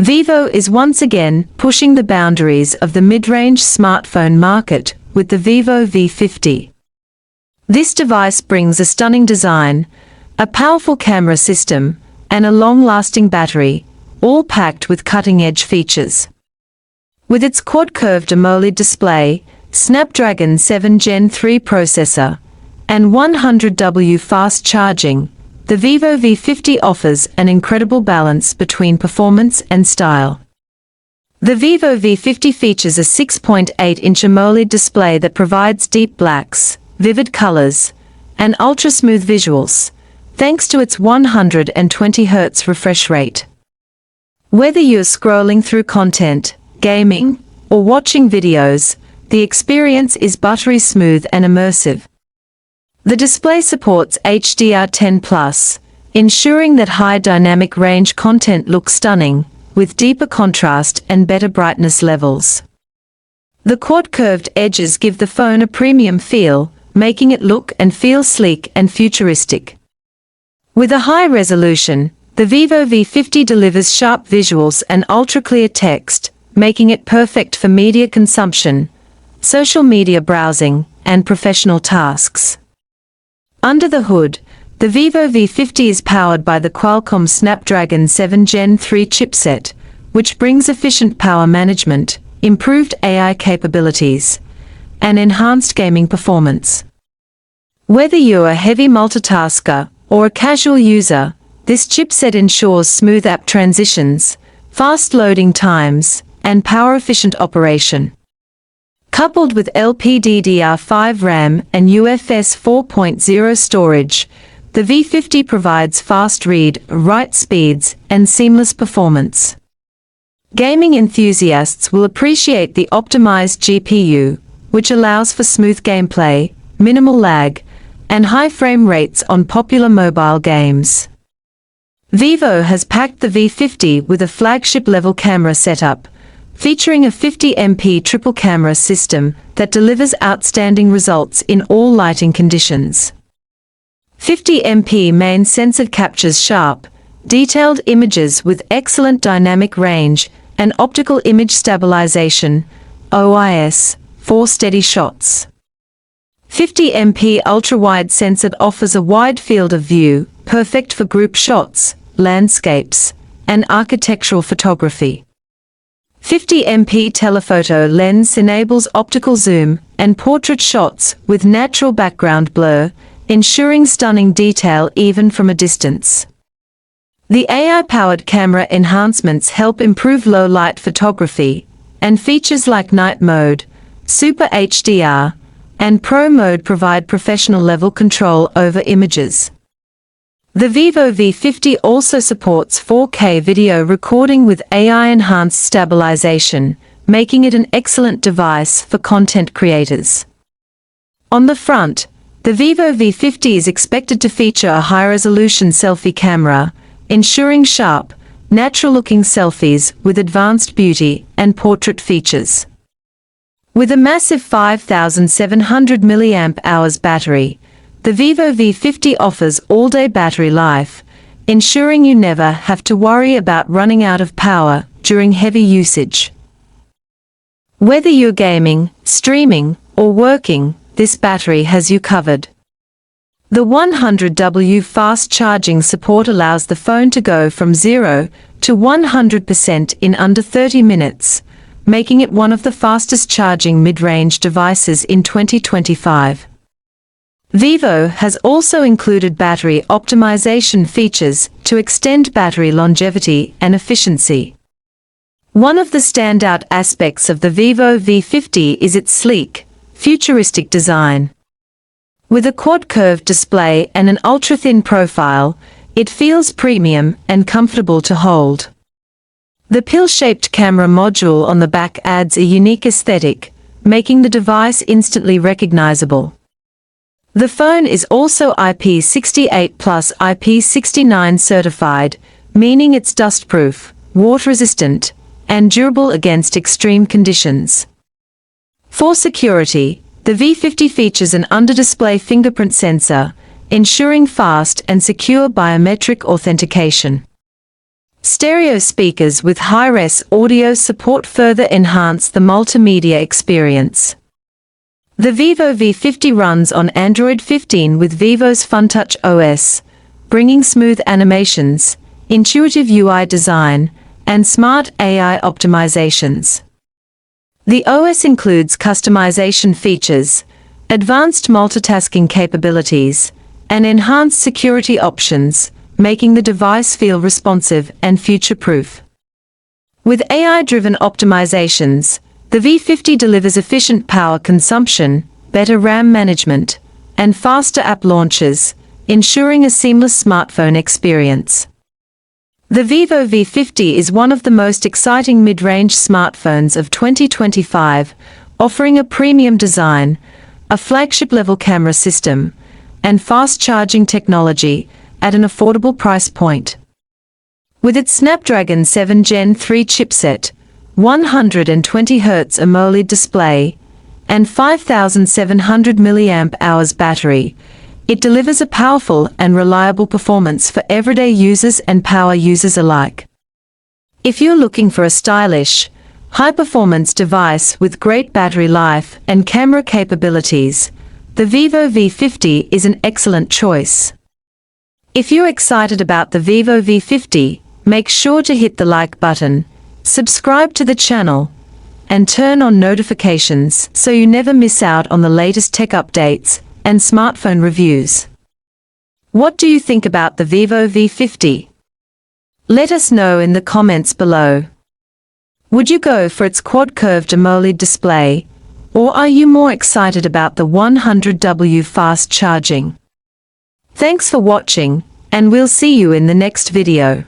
Vivo is once again pushing the boundaries of the mid-range smartphone market with the Vivo V50. This device brings a stunning design, a powerful camera system, and a long-lasting battery, all packed with cutting-edge features. With its quad-curved AMOLED display, Snapdragon 7 Gen 3 processor, and 100W fast charging, the Vivo V50 offers an incredible balance between performance and style. The Vivo V50 features a 6.8-inch AMOLED display that provides deep blacks, vivid colors, and ultra-smooth visuals, thanks to its 120 Hz refresh rate. Whether you're scrolling through content, gaming, or watching videos, the experience is buttery smooth and immersive. The display supports HDR10+, ensuring that high dynamic range content looks stunning, with deeper contrast and better brightness levels. The quad-curved edges give the phone a premium feel, making it look and feel sleek and futuristic. With a high resolution, the Vivo V50 delivers sharp visuals and ultra-clear text, making it perfect for media consumption, social media browsing, and professional tasks. Under the hood, the Vivo V50 is powered by the Qualcomm Snapdragon 7 Gen 3 chipset, which brings efficient power management, improved AI capabilities, and enhanced gaming performance. Whether you're a heavy multitasker or a casual user, this chipset ensures smooth app transitions, fast loading times, and power-efficient operation. Coupled with LPDDR5 RAM and UFS 4.0 storage, the V50 provides fast read-write speeds and seamless performance. Gaming enthusiasts will appreciate the optimized GPU, which allows for smooth gameplay, minimal lag, and high frame rates on popular mobile games. Vivo has packed the V50 with a flagship-level camera setup, featuring a 50MP triple camera system that delivers outstanding results in all lighting conditions. 50MP main sensor captures sharp, detailed images with excellent dynamic range and optical image stabilization, OIS, for steady shots. 50MP ultra-wide sensor offers a wide field of view, perfect for group shots, landscapes, and architectural photography. 50MP telephoto lens enables optical zoom and portrait shots with natural background blur, ensuring stunning detail even from a distance. The AI-powered camera enhancements help improve low-light photography, and features like night mode, Super HDR, and Pro mode provide professional-level control over images. The Vivo V50 also supports 4K video recording with AI-enhanced stabilization, making it an excellent device for content creators. On the front, the Vivo V50 is expected to feature a high-resolution selfie camera, ensuring sharp, natural-looking selfies with advanced beauty and portrait features. With a massive 5,700 mAh battery, the Vivo V50 offers all-day battery life, ensuring you never have to worry about running out of power during heavy usage. Whether you're gaming, streaming, or working, this battery has you covered. The 100W fast charging support allows the phone to go from 0 to 100% in under 30 minutes, making it one of the fastest charging mid-range devices in 2025. Vivo has also included battery optimization features to extend battery longevity and efficiency. One of the standout aspects of the Vivo V50 is its sleek, futuristic design. With a quad-curved display and an ultra-thin profile, it feels premium and comfortable to hold. The pill-shaped camera module on the back adds a unique aesthetic, making the device instantly recognizable. The phone is also IP68 plus IP69 certified, meaning it's dust-proof, water-resistant, and durable against extreme conditions. For security, the V50 features an under-display fingerprint sensor, ensuring fast and secure biometric authentication. Stereo speakers with high-res audio support further enhance the multimedia experience. The Vivo V50 runs on Android 15 with Vivo's FunTouch OS, bringing smooth animations, intuitive UI design, and smart AI optimizations. The OS includes customization features, advanced multitasking capabilities, and enhanced security options, making the device feel responsive and future-proof. With AI-driven optimizations, the V50 delivers efficient power consumption, better RAM management, and faster app launches, ensuring a seamless smartphone experience. The Vivo V50 is one of the most exciting mid-range smartphones of 2025, offering a premium design, a flagship-level camera system, and fast-charging technology at an affordable price point. With its Snapdragon 7 Gen 3 chipset, 120Hz AMOLED display, and 5,700 mAh battery, it delivers a powerful and reliable performance for everyday users and power users alike. If you're looking for a stylish, high-performance device with great battery life and camera capabilities, the Vivo V50 is an excellent choice. If you're excited about the Vivo V50, make sure to hit the like button, subscribe to the channel, and turn on notifications so you never miss out on the latest tech updates and smartphone reviews. What do you think about the Vivo V50? Let us know in the comments below. Would you go for its quad-curved AMOLED display, or are you more excited about the 100W fast charging? Thanks for watching, and we'll see you in the next video.